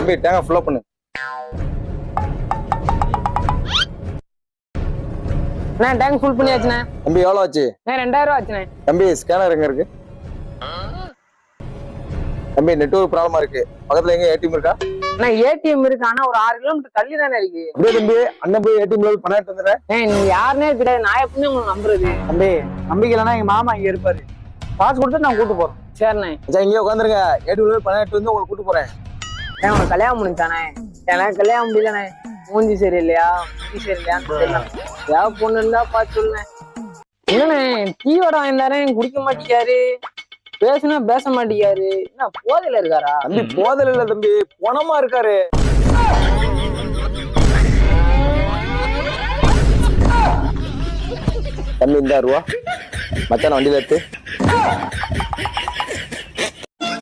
தம்பி டேங்க ஃபுல்லா பண்ணு. டேங்க் ஃபுல் பண்ணியாச்சுண்ணே. தம்பி எவ்வளவு ஆச்சு? 2000 ஆச்சுண்ணே. தம்பி ஸ்கேனர் எங்க இருக்கு? தம்பி நெட்வொர்க் ப்ராப்ளமா இருக்கு. பக்கத்துல எங்க ஏடிஎம் இருக்கா? ஏடிஎம் இருக்கு, ஆனா ஒரு 6 கிலோமீட்டர் தள்ளி தானே இருக்கு. அப்படியே தம்பி அண்ணன் போய் ஏடிஎம்ல பணம் எடுத்து வந்துடுறேன். நீ யாருனே கிடையாது, நான் எப்பவுமே உங்களுக்கு நம்புறது. தம்பி நம்பிக்கலன்னா எங்க மாமா இங்க இருப்பாரு, காசு கொடுத்து நான் கூட்டு போறேன். சரிண்ணே. இங்கே உட்காந்துருங்க, ஏடிஎம்ல பணம் எடுத்து வந்து உங்களுக்கு கூட்டு போறேன். உனக்கு கல்யாணம் முடிஞ்சானே? எனக்கு கல்யாணம் முடியலண்ணே. மூஞ்சி சரியில்லையா, மூஞ்சி சரியில்லையான்னு தெரியல. ஏதாவது பொண்ணு இருந்தா பார்த்து சொல்லுண்ணே. என்னண்ணே டீ வடை வாங்கியிருந்தாரேன், குடிக்க மாட்டேங்காரு, பேசுனா பேச மாட்டேங்காரு. என்ன போதையில இருக்காரா? தம்பி போதல இல்ல தம்பி, பணமா இருக்காரு. தம்பி இந்த ரூபா மச்சான் வண்டியில எடுத்து